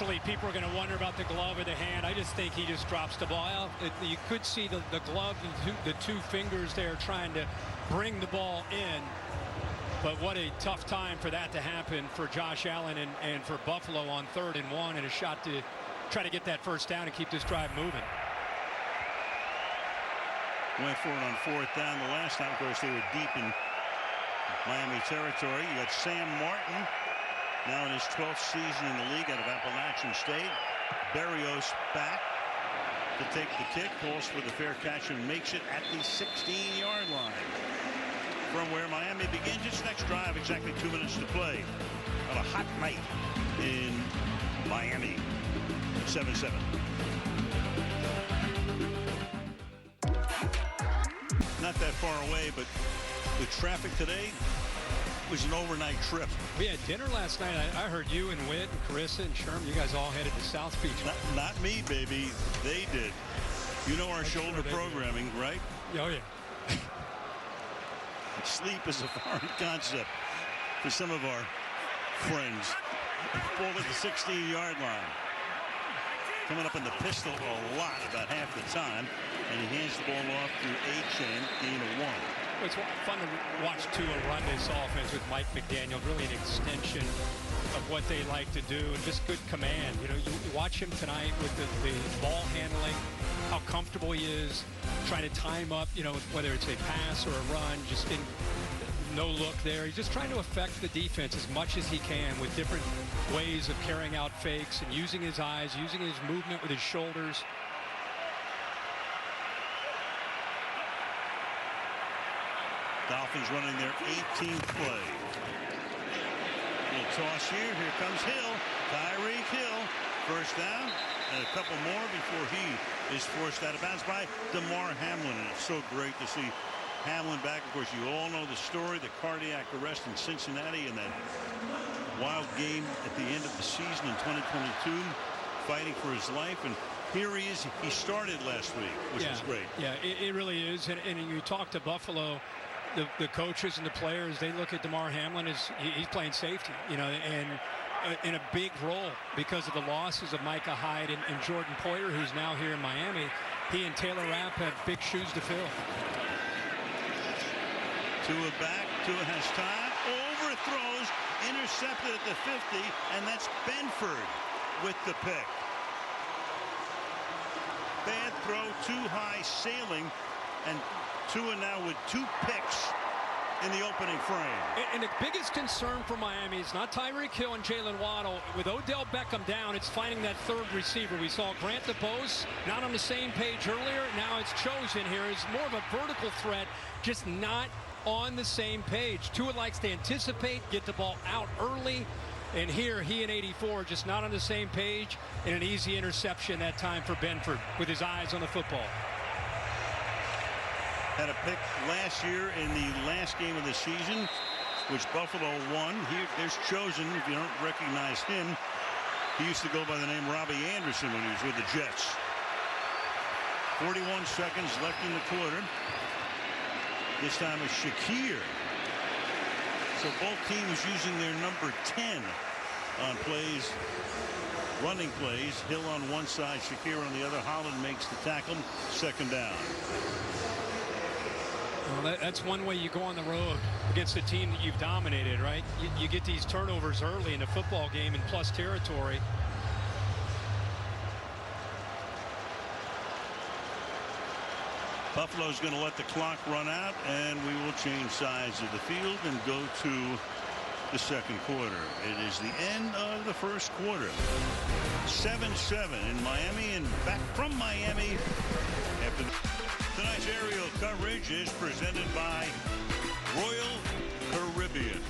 Naturally, people are going to wonder about the glove or the hand. I just think he just drops the ball out. You could see the glove and the two fingers there trying to bring the ball in. But what a tough time for that to happen for Josh Allen and for Buffalo on 3rd and 1, and a shot to try to get that first down and keep this drive moving. Went for it on 4th down the last time. Of course, they were deep in Miami territory. You got Sam Martin, now in his 12th season in the league out of Appalachian State. Berrios back to take the kick, calls for the fair catch and makes it at the 16-yard line. From where Miami begins its next drive, exactly 2 minutes to play on a hot night in Miami. 7-7. Not that far away, but the traffic today was an overnight trip. We had dinner last night. I heard you and Whit and Carissa and Sherm, you guys all headed to South Beach. Not me, baby. They did. You know our shoulder programming, right? Oh, yeah. Sleep is a foreign concept for some of our friends. Ball at the 16-yard line. Coming up in the pistol a lot, about half the time. And he hands the ball off to Achane, gain of 1. It's fun to watch Tua run this offense with Mike McDaniel. Really an extension of what they like to do, and just good command. You know, you watch him tonight with the ball handling, how comfortable he is, trying to time up, you know, whether it's a pass or a run, just in no look there. He's just trying to affect the defense as much as he can with different ways of carrying out fakes and using his eyes, using his movement with his shoulders. Dolphins running their 18th play. Little toss here. Here comes Hill. Tyreek Hill. First down. And a couple more before he is forced out of bounds by DeMar Hamlin. And it's so great to see Hamlin back. Of course, you all know the story, the cardiac arrest in Cincinnati and that wild game at the end of the season in 2022, fighting for his life. And here he is. He started last week, which is great. Yeah, it really is. And you talk to Buffalo, the coaches and the players, they look at DeMar Hamlin as he's playing safety, you know, and in a big role because of the losses of Micah Hyde and Jordan Poyer, who's now here in Miami. He and Taylor Rapp have big shoes to fill. Tua back. Tua has time. Overthrows. Intercepted at the 50. And that's Benford with the pick. Bad throw. Too high sailing. And Tua now with 2 picks in the opening frame. And the biggest concern for Miami is not Tyreek Hill and Jalen Waddle. With Odell Beckham down, it's finding that third receiver. We saw Grant DeBose not on the same page earlier. Now it's Chosen here is more of a vertical threat, just not on the same page. Tua likes to anticipate, get the ball out early. And here, he and 84 just not on the same page. And an easy interception that time for Benford with his eyes on the football. Had a pick last year in the last game of the season, which Buffalo won. Here, there's Chosen. If you don't recognize him, he used to go by the name Robbie Anderson when he was with the Jets. 41 seconds left in the quarter. This time it's Shakir. So both teams using their number 10 on plays, running plays. Hill on one side, Shakir on the other. Holland makes the tackle. Second down. Well, that's one way you go on the road against a team that you've dominated, right? You get these turnovers early in a football game in plus territory. Buffalo's going to let the clock run out, and we will change sides of the field and go to the second quarter. It is the end of the first quarter. 7-7 in Miami, and back from Miami after tonight's aerial coverage is presented by Royal Caribbean.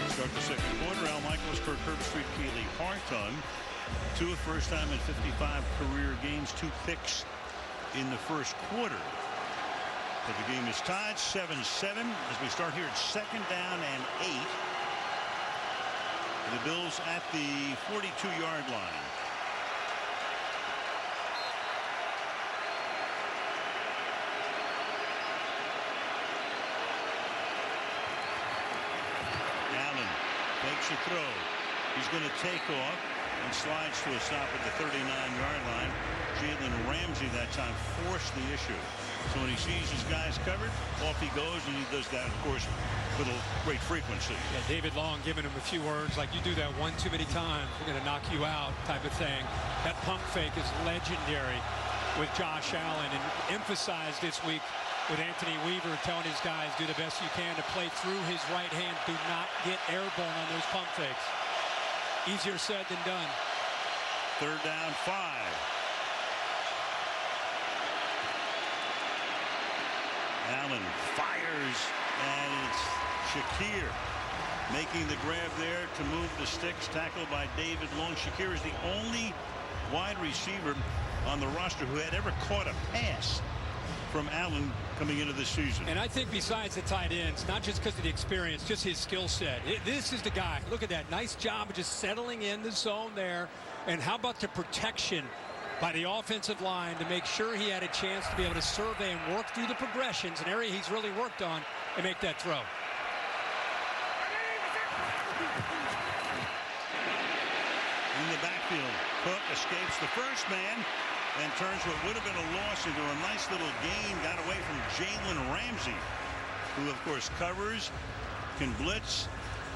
Start the second quarter. Al Michaels, Kirk Herbstreit, Keely Hartung. Tua first time in 55 career games, 2 picks in the first quarter. But the game is tied 7-7 as we start here at second down and 8. The Bills at the 42-yard line. Allen takes a throw. He's going to take off and slides to a stop at the 39-yard line. Jalen Ramsey that time forced the issue. So when he sees his guys covered, off he goes, and he does that, of course, with a great frequency. Yeah, David Long giving him a few words like, you do that one too many times, we're going to knock you out type of thing. That pump fake is legendary with Josh Allen, and emphasized this week with Anthony Weaver telling his guys, do the best you can to play through his right hand. Do not get airborne on those pump fakes. Easier said than done. 3rd down, 5. Allen fires, and it's Shakir making the grab there to move the sticks. Tackled by David Long. Shakir is the only wide receiver on the roster who had ever caught a pass from Allen coming into the season. And I think besides the tight ends, not just because of the experience, just his skill set. This is the guy. Look at that. Nice job of just settling in the zone there. And how about the protection by the offensive line to make sure he had a chance to be able to survey and work through the progressions, an area he's really worked on, and make that throw. In the backfield, Cook escapes the first man and turns what would have been a loss into a nice little gain. Got away from Jalen Ramsey, who of course covers, can blitz,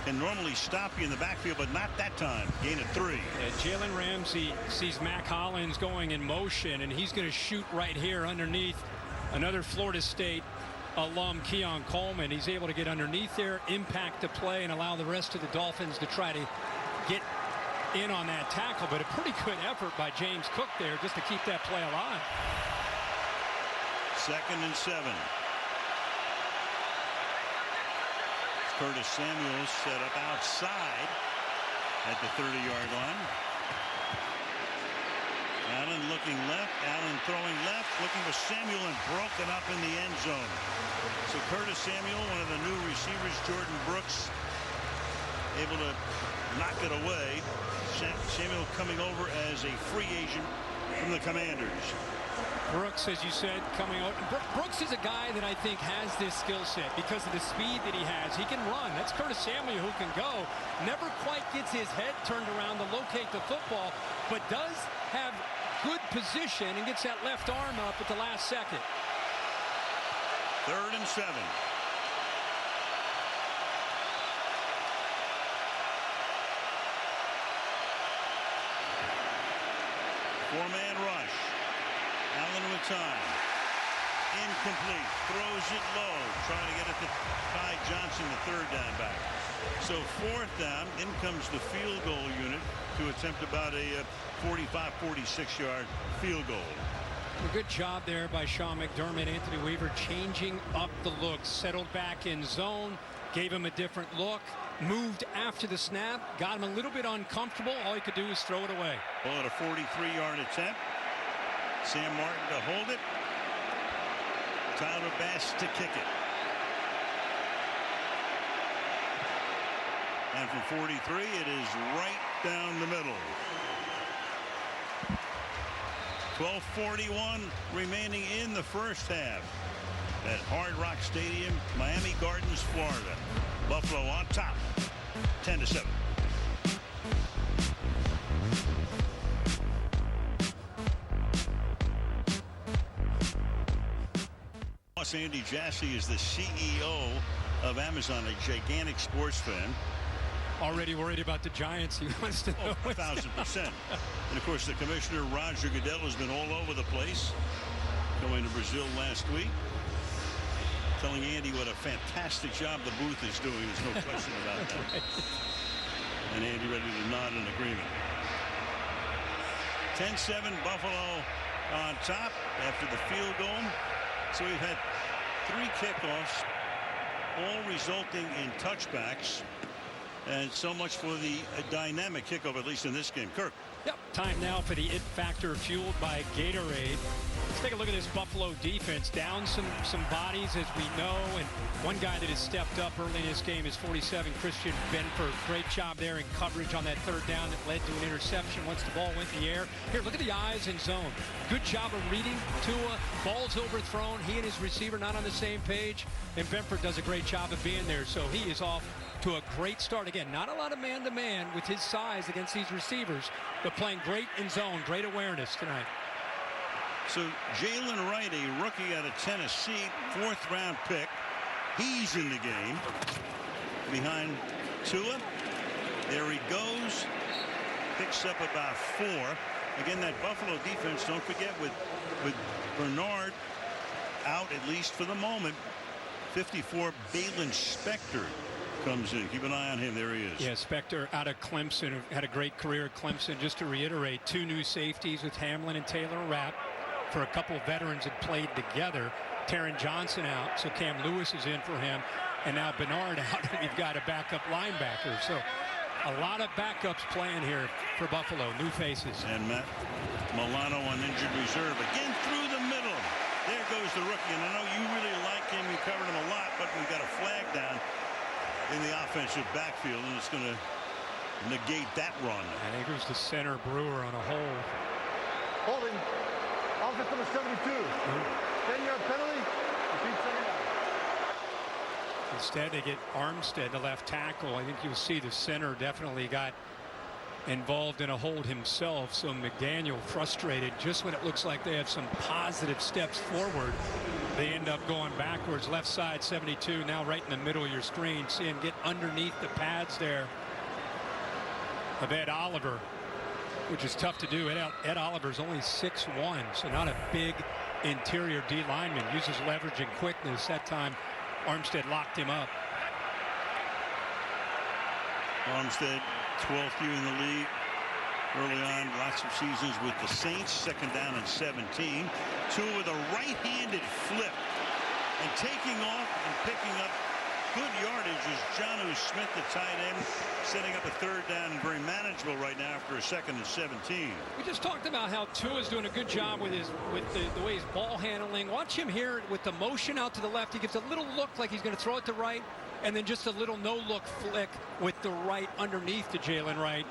can normally stop you in the backfield, but not that time. Gain of 3. Yeah, Jalen Ramsey sees Mac Hollins going in motion, and he's going to shoot right here underneath another Florida State alum, Keon Coleman. He's able to get underneath there, impact the play, and allow the rest of the Dolphins to try to get in on that tackle. But a pretty good effort by James Cook there just to keep that play alive. 2nd and 7. Curtis Samuels set up outside at the 30-yard line. Allen looking left. Allen throwing left. Looking for Samuel and broken up in the end zone. So Curtis Samuel, one of the new receivers, Jordan Brooks, able to knock it away. Samuel coming over as a free agent from the Commanders. Brooks, as you said, coming out. Brooks is a guy that I think has this skill set because of the speed that he has. He can run. That's Curtis Samuel who can go. Never quite gets his head turned around to locate the football, but does have good position and gets that left arm up at the last second. 3rd and 7. Four-man rush. Allen with time. Incomplete. Throws it low. Trying to get it to Ty Johnson, the 3rd down back. So 4th down. In comes the field goal unit to attempt about a 45, 46-yard field goal. A good job there by Sean McDermott. Anthony Weaver changing up the look. Settled back in zone. Gave him a different look. Moved after the snap. Got him a little bit uncomfortable. All he could do was throw it away. Well, at a 43-yard attempt. Sam Martin to hold it. Tyler Bass to kick it. And from 43, it is right down the middle. 12:41 remaining in the first half at Hard Rock Stadium, Miami Gardens, Florida. Buffalo on top, 10-7. Andy Jassy is the CEO of Amazon, a gigantic sports fan. Already worried about the Giants. He wants to know. 1,000%. And of course, the commissioner, Roger Goodell, has been all over the place. Going to Brazil last week. Telling Andy what a fantastic job the booth is doing. There's no question about that. Right. And Andy ready to nod in agreement. 10-7, Buffalo on top after the field goal. So we've had 3 kickoffs, all resulting in touchbacks. And so much for the dynamic kickoff, at least in this game. Kirk. Yep. Time now for the it factor fueled by Gatorade. Let's take a look at this Buffalo defense. Down some bodies, as we know. And one guy that has stepped up early in this game is 47, Christian Benford. Great job there in coverage on that 3rd down that led to an interception once the ball went in the air. Here, look at the eyes in zone. Good job of reading Tua. Ball's overthrown. He and his receiver not on the same page. And Benford does a great job of being there. So he is off to a great start. Again, not a lot of man-to-man with his size against these receivers, but playing great in zone, great awareness tonight. So Jalen Wright, a rookie out of Tennessee, 4th-round pick. He's in the game behind Tua. There he goes. Picks up about 4. Again, that Buffalo defense, don't forget, with Bernard out, at least for the moment. 54, Balin Spector comes in. Keep an eye on him. There he is. Yeah, Spector out of Clemson, had a great career at Clemson. Just to reiterate, 2 new safeties with Hamlin and Taylor Rapp. For a couple of veterans that played together. Taron Johnson out, so Cam Lewis is in for him. And now Bernard out, and we've got a backup linebacker. So a lot of backups playing here for Buffalo. New faces. And Matt Milano on injured reserve. Again through the middle. There goes the rookie. And I know you really like him. You covered him a lot, but we got a flag down in the offensive backfield, and it's going to negate that run. I think it was the center Brewer on a hold. Holding. Offense number 72. 10-yard penalty. Repeat 79. Instead, they get Armstead, the left tackle. I think you'll see the center definitely got involved in a hold himself. So McDaniel frustrated just when it looks like they have some positive steps forward. They end up going backwards. Left side 72 now right in the middle of your screen. See him get underneath the pads there of Ed Oliver, which is tough to do. Ed Oliver's only 6'1", so not a big interior D lineman. Uses leverage and quickness. That time Armstead locked him up. Armstead, 12th year in the league. Early on, lots of seasons with the Saints. 2nd down and 17. Tua with a right-handed flip. And taking off and picking up good yardage is Jonnu Smith, the tight end, setting up a 3rd down and very manageable right now after a 2nd and 17. We just talked about how Tua's doing a good job with the way he's ball handling. Watch him here with the motion out to the left. He gives a little look like he's going to throw it to right, and then just a little no-look flick with the right underneath to Jalen Wright,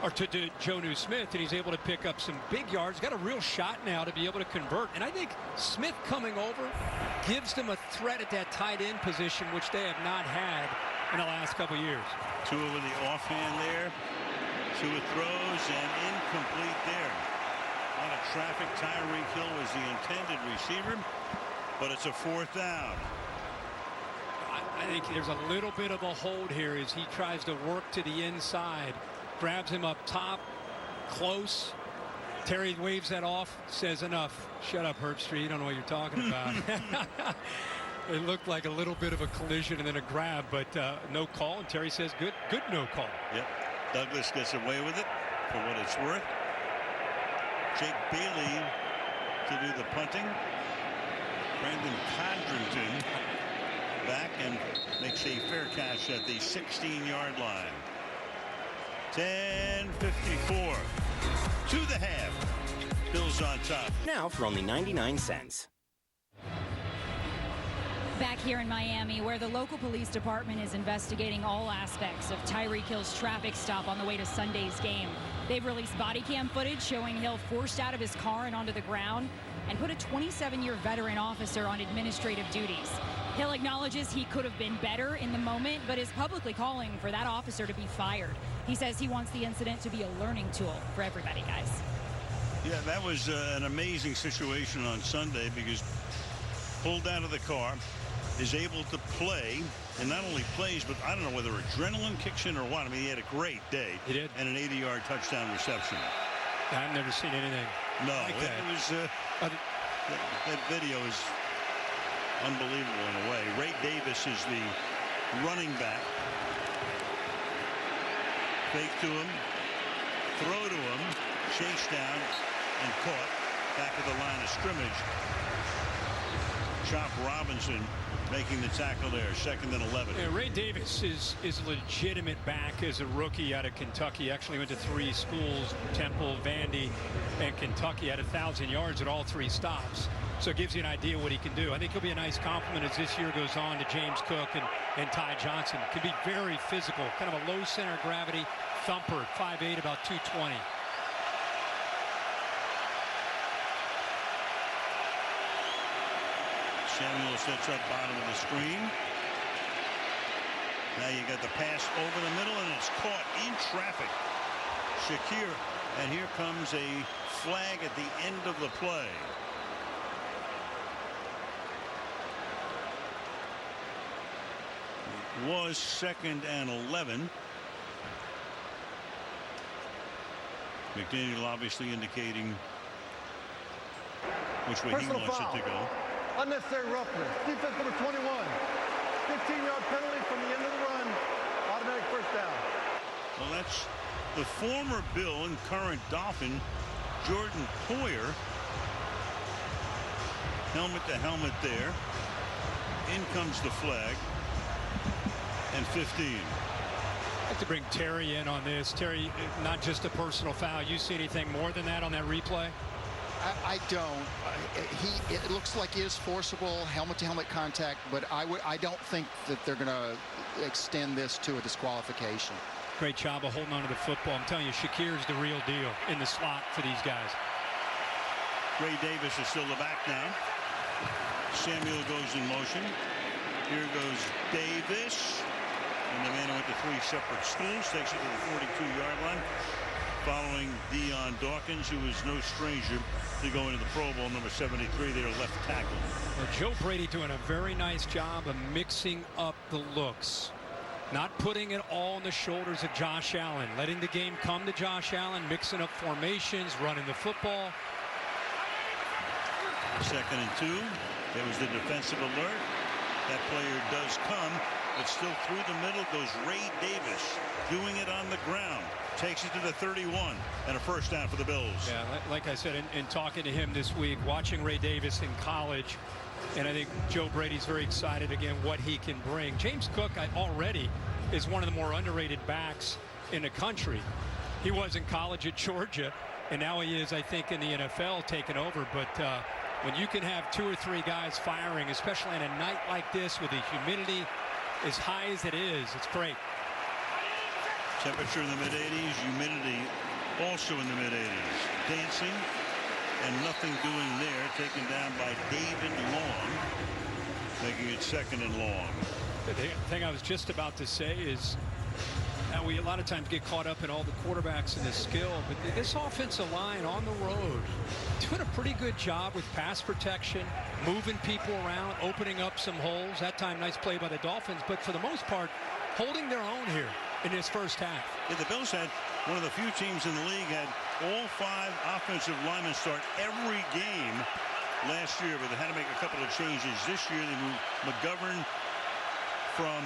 or to Jonnu Smith, and he's able to pick up some big yards. Got a real shot now to be able to convert. And I think Smith coming over gives them a threat at that tight end position, which they have not had in the last couple of years. Tua with the offhand there. Tua throws and incomplete there. A lot of traffic. Tyreek Hill was the intended receiver, but it's a 4th down. I think there's a little bit of a hold here as he tries to work to the inside. Grabs him up top, close. Terry waves that off, says enough. Shut up, Herbstreit. You don't know what you're talking about. It looked like a little bit of a collision and then a grab, but no call. And Terry says good no call. Yep. Douglas gets away with it for what it's worth. Jake Bailey to do the punting. Brandon Condrington back and makes a fair catch at the 16-yard line. 10:54 to the half. Bills on top. Now for only 99 cents. Back here in Miami, where the local police department is investigating all aspects of Tyreek Hill's traffic stop on the way to Sunday's game. They've released body cam footage showing Hill forced out of his car and onto the ground, and put a 27-year veteran officer on administrative duties. Hill acknowledges he could have been better in the moment, but is publicly calling for that officer to be fired. He says he wants the incident to be a learning tool for everybody, guys. Yeah, that was an amazing situation on Sunday, because pulled out of the car, is able to play, and not only plays, but I don't know whether adrenaline kicks in or what. I mean, he had a great day. He did. And an 80-yard touchdown reception. I've never seen anything No, like that. it was that video is unbelievable in a way. Ray Davis is the running back. Fake to him, throw to him, chase down, and caught back at the line of scrimmage. Chop Robinson making the tackle there. 2nd and 11. Yeah, Ray Davis is a legitimate back as a rookie out of Kentucky. Actually went to 3 schools, Temple, Vandy, and Kentucky. Had 1,000 yards at all 3 stops. So it gives you an idea what he can do. I think he'll be a nice compliment as this year goes on to James Cook and Ty Johnson. Could be very physical, kind of a low center of gravity thumper, 5'8", about 220. Samuel sets up bottom of the screen. Now you got the pass over the middle, and it's caught in traffic. Shakir, and here comes a flag at the end of the play. It was 2nd and 11. McDaniel obviously indicating which way Personal he wants foul. it to go. Unnecessary roughness. Defense number 21. 15-yard penalty from the end of the run. Automatic first down. Well, that's the former Bill and current Dolphin, Jordan Poyer. Helmet to helmet there. In comes the flag. And 15. I'd like to bring Terry in on this. Terry, not just a personal foul. You see anything more than that on that replay? I don't. It looks like he is forcible helmet-to-helmet contact, but I don't think that they're going to extend this to a disqualification. Great job of holding on to the football. I'm telling you, Shakir's the real deal in the slot for these guys. Ray Davis is still the back now. Samuel goes in motion. Here goes Davis. And the man who went to 3 separate schools takes it to the 42-yard line. Following Dion Dawkins, who is no stranger to going to the Pro Bowl, number 73, their left tackle. Well, Joe Brady doing a very nice job of mixing up the looks. Not putting it all on the shoulders of Josh Allen. Letting the game come to Josh Allen, mixing up formations, running the football. 2nd and 2. There was the defensive alert. That player does come, but still through the middle goes Ray Davis, doing it on the ground. Takes it to the 31 and a first down for the Bills. Yeah, like I said, in talking to him this week, watching Ray Davis in college, and I think Joe Brady's very excited again what he can bring. James Cook already is one of the more underrated backs in the country. He was in college at Georgia, and now he is, I think, in the NFL taking over. But when you can have 2 or 3 guys firing, especially on a night like this with the humidity as high as it is, it's great. Temperature in the mid-80s, humidity also in the mid-80s. Dancing and nothing doing there. Taken down by David Long, making it 2nd and long. The thing I was just about to say is we a lot of times get caught up in all the quarterbacks and the skill, but this offensive line on the road doing a pretty good job with pass protection, moving people around, opening up some holes. That time, nice play by the Dolphins, but for the most part, holding their own here in this first half. Yeah, the Bills had one of the few teams in the league had all 5 offensive linemen start every game last year, but they had to make a couple of changes. This year they moved McGovern from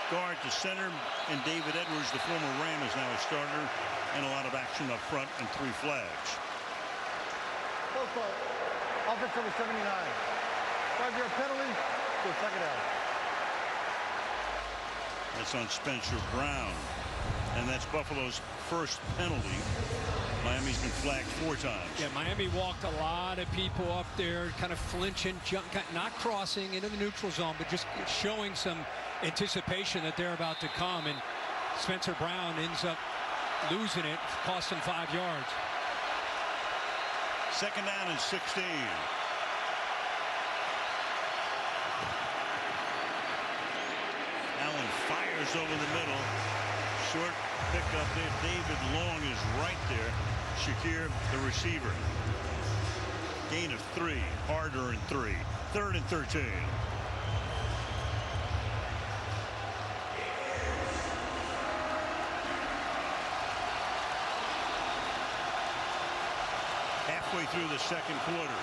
guard to center, and David Edwards, the former Ram, is now a starter, and a lot of action up front and 3 flags. Offense number 79. 5-yard penalty for a 2nd down. That's on Spencer Brown, and that's Buffalo's first penalty. Miami's been flagged 4 times. Yeah, Miami walked a lot of people up there, kind of flinching, not crossing into the neutral zone, but just showing some anticipation that they're about to come. And Spencer Brown ends up losing it, cost him 5 yards. 2nd down and 16. Allen fires over the middle. Short pickup there. David Long is right there. Shakir, the receiver. Gain of 3. Harder and 3. 3rd and 13. Halfway through the 2nd quarter.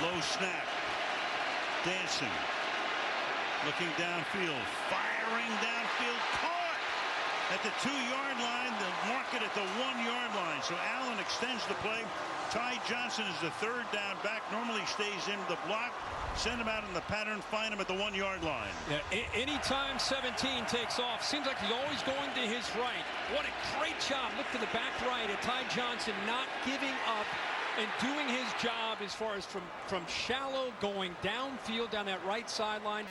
Low snap. Dancing. Looking downfield. Firing downfield. Caught at the 2-yard line. They'll mark it at the 1-yard line. So Allen extends the play. Ty Johnson is the 3rd down back. Normally stays in the block. Send him out in the pattern. Find him at the 1-yard line. Yeah, anytime 17 takes off, seems like he's always going to his right. What a great job. Look to the back right at Ty Johnson, not giving up and doing his job as far as from shallow going downfield down that right sideline.